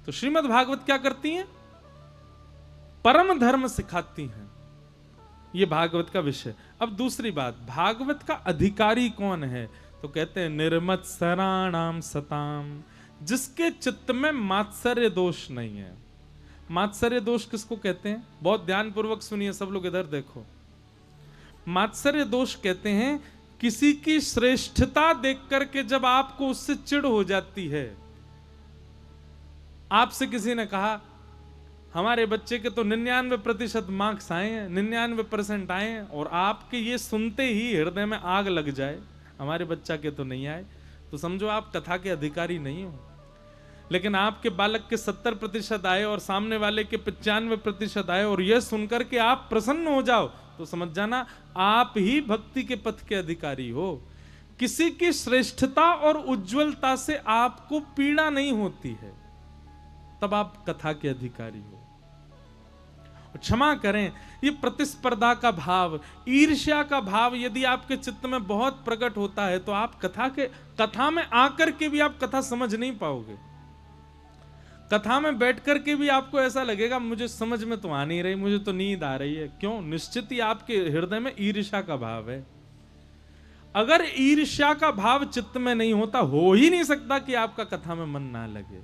तो श्रीमद् भागवत क्या करती हैं? परम धर्म सिखाती हैं। ये भागवत का विषय। अब दूसरी बात, भागवत का अधिकारी कौन है? तो कहते हैं निर्मत्सराणाम सताम, जिसके चित्त में मात्सर्य दोष नहीं है। मात्सर्य दोष किसको कहते हैं? बहुत ध्यान पूर्वक सुनिए सब लोग, इधर देखो। मात्सर्य दोष कहते हैं किसी की श्रेष्ठता देख करके जब आपको उससे चिढ़ हो जाती है। आपसे किसी ने कहा हमारे बच्चे के तो 99% मार्क्स आए हैं, 99% आए हैं, और आपके ये सुनते ही हृदय में आग लग जाए हमारे बच्चा के तो नहीं आए, तो समझो आप कथा के अधिकारी नहीं हो। लेकिन आपके बालक के 70% आए और सामने वाले के 95% आए और यह सुनकर के आप प्रसन्न हो जाओ, तो समझ जाना आप ही भक्ति के पथ के अधिकारी हो। किसी की श्रेष्ठता और उज्जवलता से आपको पीड़ा नहीं होती है, तब आप कथा के अधिकारी हो। क्षमा करें, ये प्रतिस्पर्धा का भाव, ईर्ष्या का भाव यदि आपके चित्त में बहुत प्रकट होता है तो आप कथा में आकर के भी आप कथा समझ नहीं पाओगे। कथा में बैठ करके भी आपको ऐसा लगेगा मुझे समझ में तो आ नहीं रही, मुझे तो नींद आ रही है। क्यों? निश्चित ही आपके हृदय में ईर्ष्या का भाव है। अगर ईर्ष्या का भाव चित्त में नहीं होता, हो ही नहीं सकता कि आपका कथा में मन ना लगे।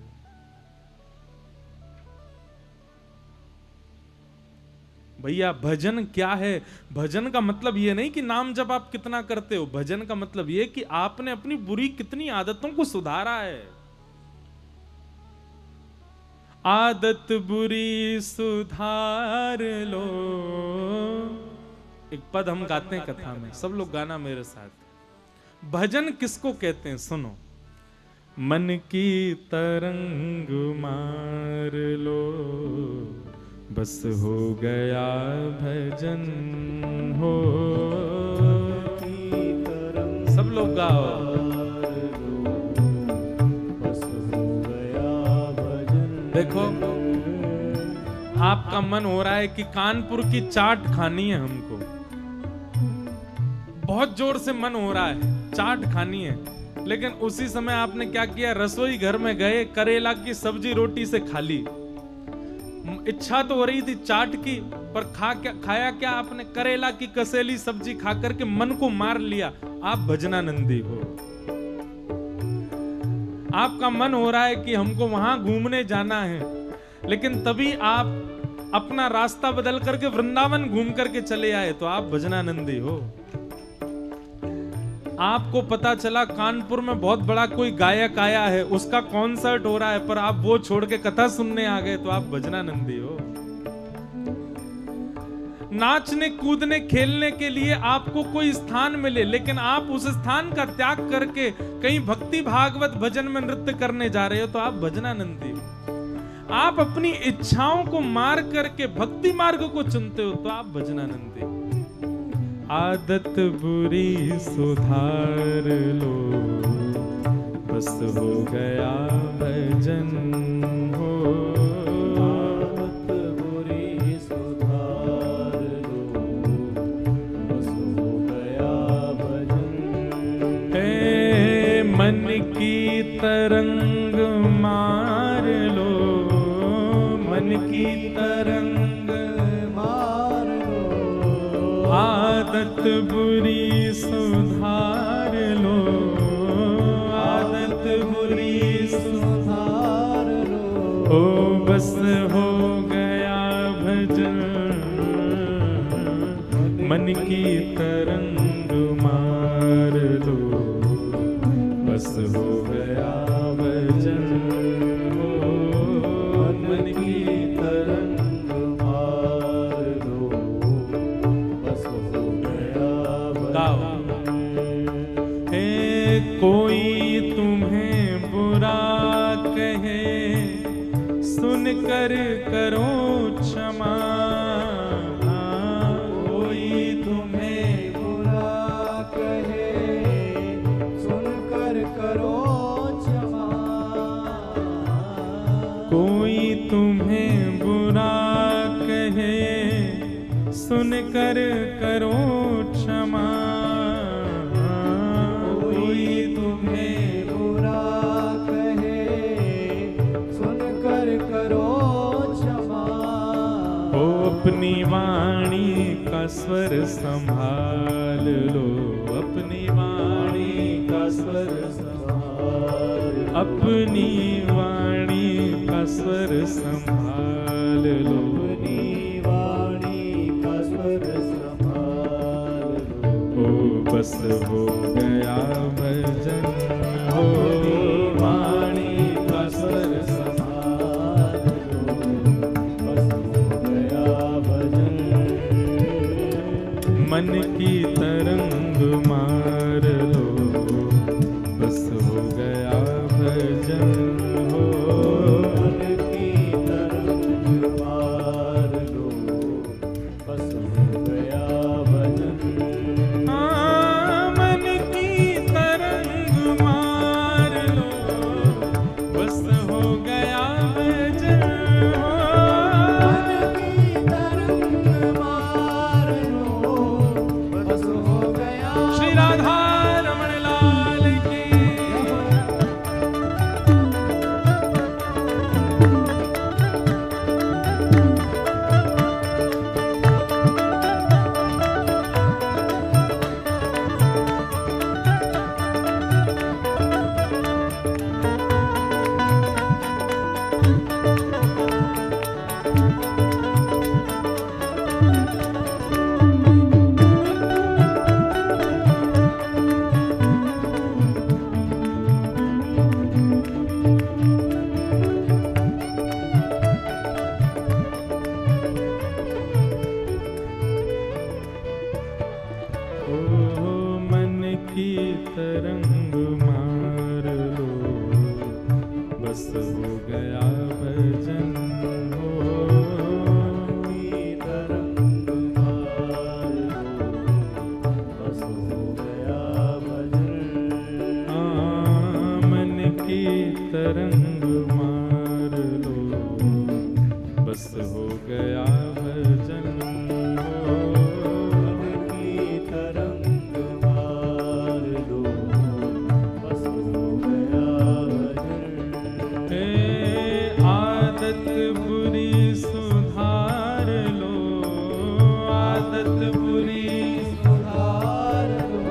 भैया भजन क्या है? भजन का मतलब यह नहीं कि नाम जब आप कितना करते हो, भजन का मतलब यह कि आपने अपनी बुरी कितनी आदतों को सुधारा है। आदत बुरी सुधार लो, एक पद हम गाते हैं कथा में, सब लोग गाना मेरे साथ। भजन किसको कहते हैं? सुनो। मन की तरंग मार लो, बस हो गया भजन हो की तरंग। सब लोग गाओ। बस हो गया भजन। देखो आपका मन हो रहा है कि कानपुर की चाट खानी है, हमको बहुत जोर से मन हो रहा है, चाट खानी है। लेकिन उसी समय आपने क्या किया? रसोई घर में गए, करेला की सब्जी रोटी से खा ली। इच्छा तो हो रही थी चाट की, पर खाया क्या आपने? करेला की कसेली सब्जी खा करके मन को मार लिया। आप भजनानंदी हो। आपका मन हो रहा है कि हमको वहां घूमने जाना है, लेकिन तभी आप अपना रास्ता बदल करके वृंदावन घूम करके चले आए, तो आप भजनानंदी हो। आपको पता चला कानपुर में बहुत बड़ा कोई गायक आया है, उसका कॉन्सर्ट हो रहा है, पर आप वो छोड़ के कथा सुनने आ गए, तो आप भजनानंदी हो। नाचने कूदने खेलने के लिए आपको कोई स्थान मिले, लेकिन आप उस स्थान का त्याग करके कहीं भक्ति भागवत भजन में नृत्य करने जा रहे हो, तो आप भजनानंदी हो। आप अपनी इच्छाओं को मार करके भक्ति मार्ग को चुनते हो, तो आप भजनानंदी हो। आदत बुरी सुधार लो, बस हो गया भजन हो। आदत बुरी सुधार लो, बस हो गया भजन। हे मन की तरंग मार लो, मन की तरंग आदत बुरी सुधार लो, आदत बुरी सुधार लो, ओ बस हो गया भजन। मन की तरंग मार लो, बस हो गया भजन। मन की तरंग मार लो, बस हो कोई तुम्हें बुरा कहे, सुन कर करो क्षमा। कोई तुम्हें बुरा कहे, सुन कर करो क्षमा। कोई तुम्हें बुरा कहे, सुन कर करो क्षमा। तुम्हें बुरा कहे, सुन कर अपनी वाणी का स्वर संभाल लो, अपनी वाणी का स्वर संभाल, अपनी वाणी का स्वर संभाल लो, अपनी वाणी का स्वर संभाल लो। ओ बस हो गया भजन, हो वाणी का स्वर संभाल लो, बस हो गया भजन। मन की तरंग मार लो, बस हो गया भजन, हो मन की तरंग मार लो, बस हो गया भजन। हाँ, मन की तरंग मार लो, बस हो गया भजन, मन की तरंग मार लो, बस हो गया। श्री राधा रमण लाल की। तरंग मार लो, बस हो गया भजन, हो तरंग मार लो, बस हो गया भजन। मन की तरंग मार लो, बस हो गया भजन, आदत बुरी सुधार लो, आदत बुरी सुधार लो,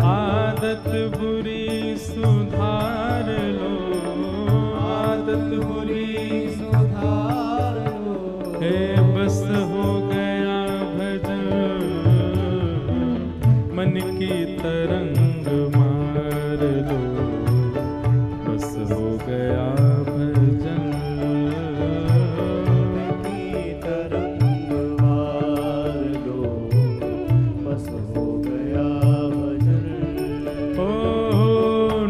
आदत बुरी सुधार लो, आदत बुरी सुधार लो। हे बस हो गया भजन, मन की तरंग मार लो, बस हो गया भजन, की तरंग मार लो, बस हो गया भजन। ओ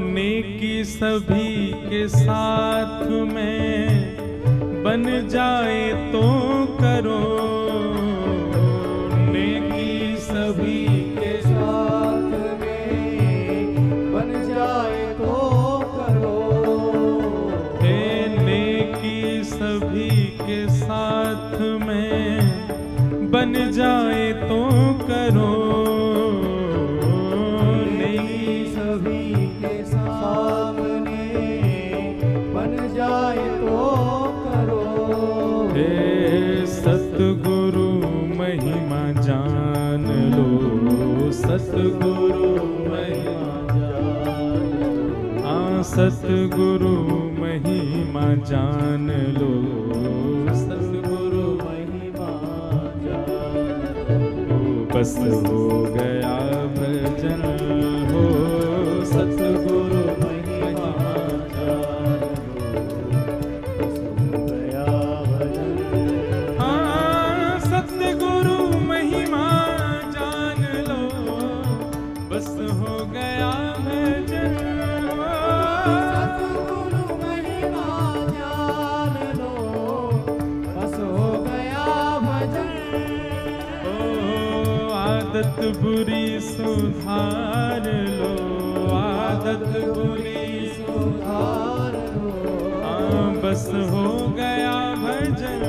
नेकी सभी के साथ में बन जाए तो करो, नेकी सभी के साथ में बन जाए तो करो, सभी के साथ में बन जाए तो करो, नहीं सभी के सामने बन जाए तो करो। हे सतगुरु महिमा जान लो, सतगुरु महिमा जान लो, हाँ सतगुरु महिमा जान लो, सतगुरु महिमा जान लो, बस हो गया भजन, हो सतगुरु महिमा जान लो, बस हो गया भजन। हाँ सतगुरु महिमा जान लो, बस हो गया भजन, आदत बुरी सुधार लो, आदत बुरी सुधार लो, बस हो गया भजन,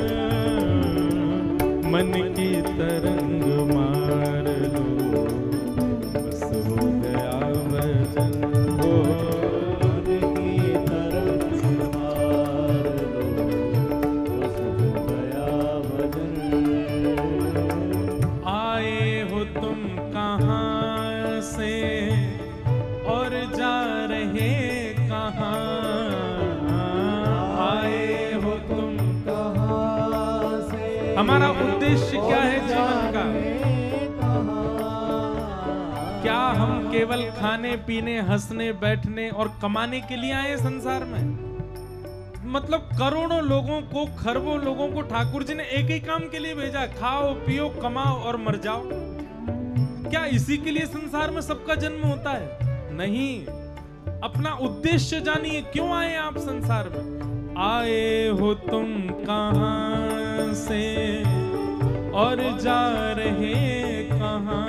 मन की तरंग मार लो, बस हो गया भजन, हो मन की तरंग मार लो, बस हो गया भजन। हमारा उद्देश्य क्या है जीवन का? क्या हम केवल खाने पीने, हंसने बैठने और कमाने के लिए आए संसार में? मतलब करोड़ों लोगों को, खरबों लोगों को ठाकुर जी ने एक ही काम के लिए भेजा, खाओ पियो कमाओ और मर जाओ। क्या इसी के लिए संसार में सबका जन्म होता है? नहीं। अपना उद्देश्य जानिए, क्यों आए आप संसार में? आए हो तुम कहां से और जा रहे कहां?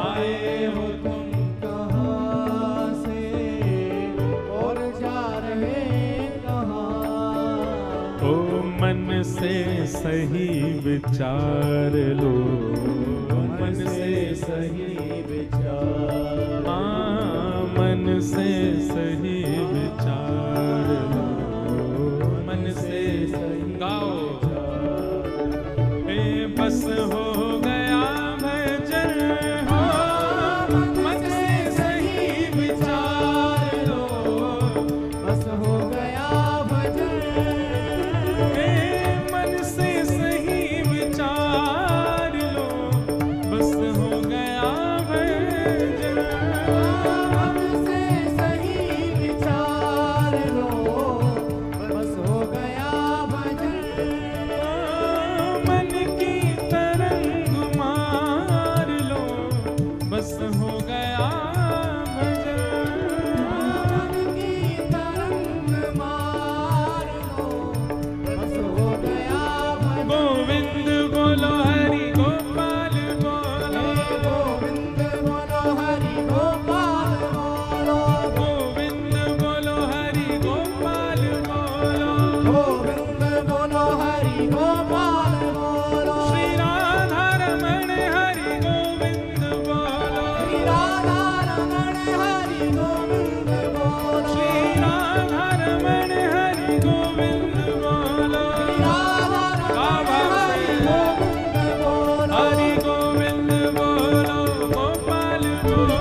आए हो तुम कहां से और जा रहे कहां? ओ मन से सही विचार लो, मन से सही विचार, मन से सही विचार लो, मन से सही गाओ। बस हो गया भजन, मन से सही विचार लो, बस हो गया भजन, मन से सही विचार लो, बस हो गया भजन, मन से सही विचार लो, बस हो गया भजन, मन की तरंग मार लो, बस हो गया भजन, मन की तरंग मार लो, बस हो गया भजन। गोविंद बोलो हरि गोपाल बोलो, गोविंद बोलो हरि गोपाल बोलो, गोविंद बोलो हरि गोपाल बोलो, गोविंद बोलो हरि गोपाल बोलो। श्री राधा रमण हरि गोविंद बोलो, श्री राधा रमण हरि गोविंद बोलो, श्री राधा रमण हरि गोविंद बोलो, श्री राधा रमण हरि गोविंद बोलो, हरि गोविंद बोलो गोपाल बोलो,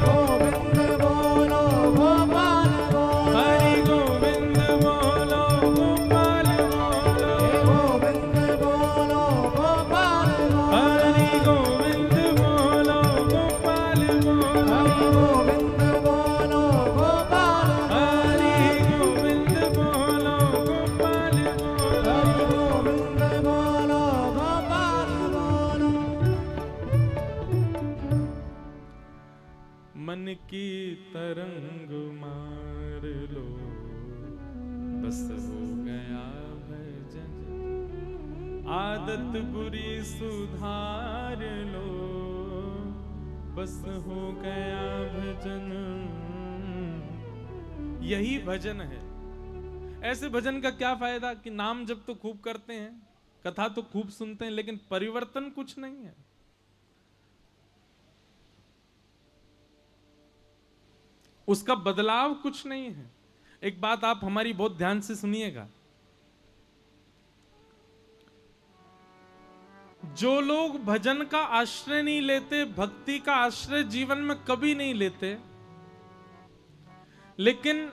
गोविंद बोलो गोपाल बोलो, हरि गोविंद बोलो गोपाल बोलो, गोविंद बोलो गोपाल बोलो, हरि गोविंद बोलो गोपाल बोलो, हरि गोविंद बोलो गोपाल बोलो, हरि गोविंद बोलो गोपाल बोलो, हरि गोविंद बोलो गोपाल बोलो। मन की तरंग मार लो, बस हो गया भजन, आदत बुरी सुधार लो, बस हो गया भजन। यही भजन है। ऐसे भजन का क्या फायदा कि नाम जब तो खूब करते हैं, कथा तो खूब सुनते हैं, लेकिन परिवर्तन कुछ नहीं है। उसका बदलाव कुछ नहीं है। एक बात आप हमारी बहुत ध्यान से सुनिएगा, जो लोग भजन का आश्रय नहीं लेते, भक्ति का आश्रय जीवन में कभी नहीं लेते, लेकिन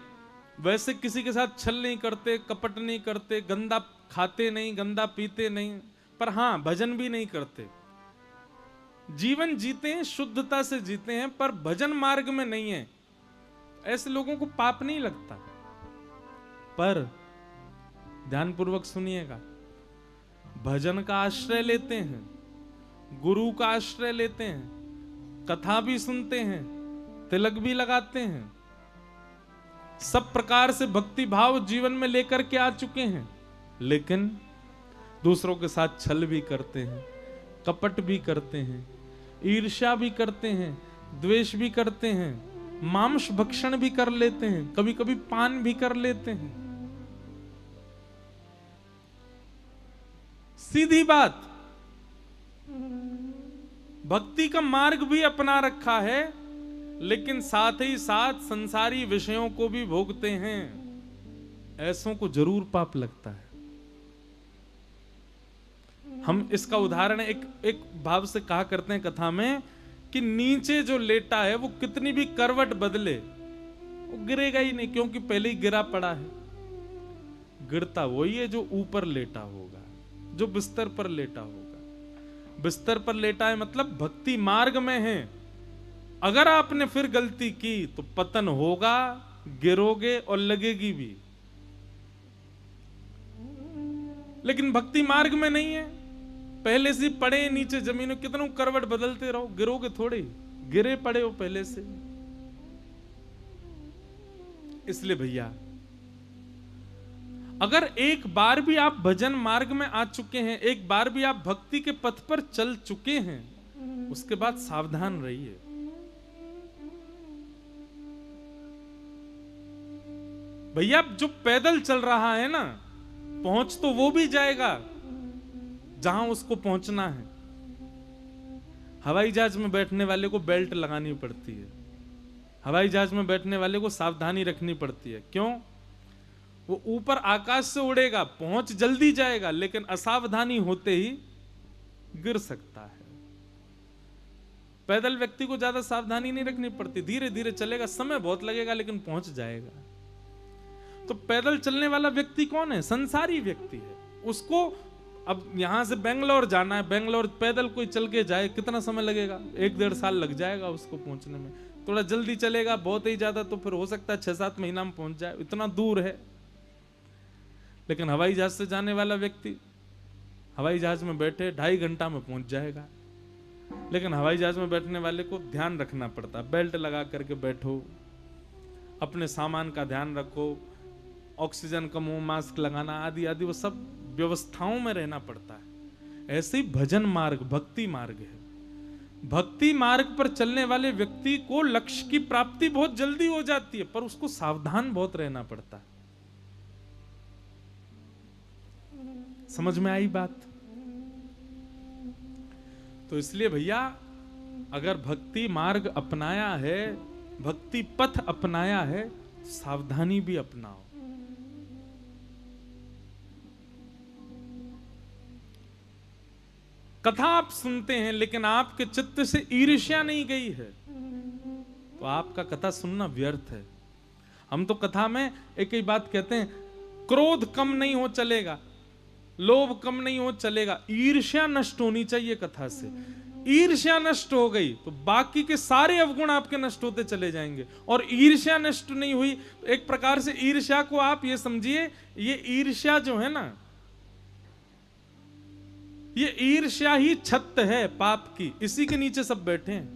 वैसे किसी के साथ छल नहीं करते, कपट नहीं करते, गंदा खाते नहीं, गंदा पीते नहीं, पर हां भजन भी नहीं करते, जीवन जीते हैं, शुद्धता से जीते हैं, पर भजन मार्ग में नहीं है, ऐसे लोगों को पाप नहीं लगता। पर ध्यानपूर्वक सुनिएगा, भजन का आश्रय लेते हैं, गुरु का आश्रय लेते हैं, कथा भी सुनते हैं, तिलक भी लगाते हैं, सब प्रकार से भक्ति भाव जीवन में लेकर के आ चुके हैं, लेकिन दूसरों के साथ छल भी करते हैं, कपट भी करते हैं, ईर्ष्या भी करते हैं, द्वेष भी करते हैं, मांस भक्षण भी कर लेते हैं, कभी कभी पान भी कर लेते हैं। सीधी बात, भक्ति का मार्ग भी अपना रखा है, लेकिन साथ ही साथ संसारी विषयों को भी भोगते हैं। ऐसों को जरूर पाप लगता है। हम इसका उदाहरण एक भाव से कहा करते हैं कथा में कि नीचे जो लेटा है वो कितनी भी करवट बदले वो गिरेगा ही नहीं, क्योंकि पहले ही गिरा पड़ा है। गिरता वही है जो ऊपर लेटा होगा, जो बिस्तर पर लेटा होगा। बिस्तर पर लेटा है मतलब भक्ति मार्ग में है। अगर आपने फिर गलती की तो पतन होगा, गिरोगे और लगेगी भी। लेकिन भक्ति मार्ग में नहीं है, पहले से पड़े नीचे जमीन में, कितनों करवट बदलते रहो, गिरोगे थोड़े, गिरे पड़े हो पहले से। इसलिए भैया अगर एक बार भी आप भजन मार्ग में आ चुके हैं, एक बार भी आप भक्ति के पथ पर चल चुके हैं, उसके बाद सावधान रहिए। भैया जो पैदल चल रहा है ना, पहुंच तो वो भी जाएगा जहां उसको पहुंचना है। हवाई जहाज में बैठने वाले को बेल्ट लगानी पड़ती है, हवाई जहाज में बैठने वाले को सावधानी रखनी पड़ती है। क्यों? वो ऊपर आकाश से उड़ेगा, पहुंच जल्दी जाएगा, लेकिन असावधानी होते ही गिर सकता है। पैदल व्यक्ति को ज्यादा सावधानी नहीं रखनी पड़ती, धीरे धीरे चलेगा, समय बहुत लगेगा लेकिन पहुंच जाएगा। तो पैदल चलने वाला व्यक्ति कौन है? संसारी व्यक्ति है। उसको अब यहां से बेंगलोर जाना है, बेंगलोर पैदल कोई चल के जाए, कितना समय लगेगा? 1-1.5 साल लग जाएगा उसको पहुंचने में। थोड़ा जल्दी चलेगा, बहुत ही ज्यादा तो फिर हो सकता है 6-7 महीना में पहुंच जाए, इतना दूर है। लेकिन हवाई जहाज से जाने वाला व्यक्ति हवाई जहाज में बैठे 2.5 घंटा में पहुंच जाएगा। लेकिन हवाई जहाज में बैठने वाले को ध्यान रखना पड़ता है, बेल्ट लगा करके बैठो, अपने सामान का ध्यान रखो, ऑक्सीजन कम हो, मास्क लगाना आदि आदि, वो सब व्यवस्थाओं में रहना पड़ता है। ऐसे ही भजन मार्ग भक्ति मार्ग है। भक्ति मार्ग पर चलने वाले व्यक्ति को लक्ष्य की प्राप्ति बहुत जल्दी हो जाती है, पर उसको सावधान बहुत रहना पड़ता है। समझ में आई बात? तो इसलिए भैया अगर भक्ति मार्ग अपनाया है, भक्ति पथ अपनाया है, तो सावधानी भी अपनाओ। कथा आप सुनते हैं लेकिन आपके चित्त से ईर्ष्या नहीं गई है, तो आपका कथा सुनना व्यर्थ है। हम तो कथा में एक ही बात कहते हैं, क्रोध कम नहीं हो चलेगा, लोभ कम नहीं हो चलेगा, ईर्ष्या नष्ट होनी चाहिए कथा से। ईर्ष्या नष्ट हो गई तो बाकी के सारे अवगुण आपके नष्ट होते चले जाएंगे। और ईर्ष्या नष्ट नहीं हुई तो एक प्रकार से ईर्ष्या को आप ये समझिए, ये ईर्ष्या जो है ना, ये ईर्ष्या ही छत है पाप की, इसी के नीचे सब बैठे हैं।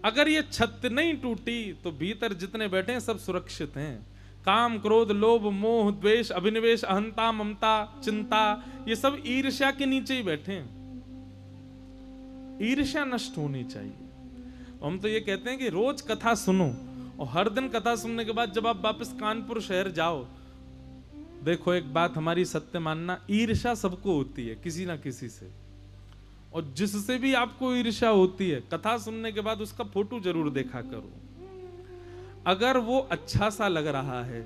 अगर ये छत नहीं टूटी तो भीतर जितने बैठे हैं सब सुरक्षित हैं। काम, क्रोध, लोभ, मोह, द्वेष, अभिनिवेश, अहंता, ममता, चिंता, ये सब ईर्ष्या के नीचे ही बैठे हैं। ईर्ष्या नष्ट होनी चाहिए। हम तो ये कहते हैं कि रोज कथा सुनो, और हर दिन कथा सुनने के बाद जब आप वापस कानपुर शहर जाओ, देखो एक बात हमारी सत्य मानना, ईर्ष्या सबको होती है किसी ना किसी से। और जिससे भी आपको ईर्ष्या होती है, कथा सुनने के बाद उसका फोटो जरूर देखा करो। अगर वो अच्छा सा लग रहा है,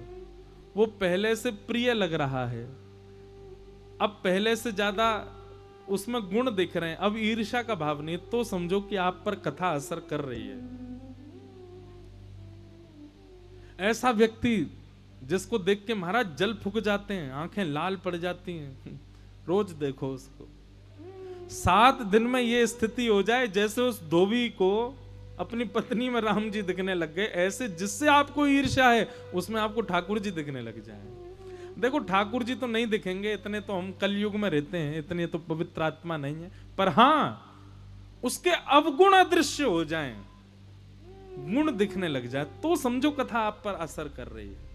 वो पहले से प्रिय लग रहा है, अब पहले से ज्यादा उसमें गुण दिख रहे हैं, अब ईर्ष्या का भाव नहीं, तो समझो कि आप पर कथा असर कर रही है। ऐसा व्यक्ति जिसको देख के महाराज जल फूक जाते हैं, आंखें लाल पड़ जाती हैं, रोज देखो उसको। 7 दिन में ये स्थिति हो जाए जैसे उस धोबी को अपनी पत्नी में राम जी दिखने लग गए, ऐसे जिससे आपको ईर्ष्या है उसमें आपको ठाकुर जी दिखने लग जाए। देखो ठाकुर जी तो नहीं दिखेंगे, इतने तो हम कलयुग में रहते हैं, इतने तो पवित्र आत्मा नहीं है, पर हाँ उसके अवगुण अदृश्य हो जाएं, गुण दिखने लग जाए, तो समझो कथा आप पर असर कर रही है।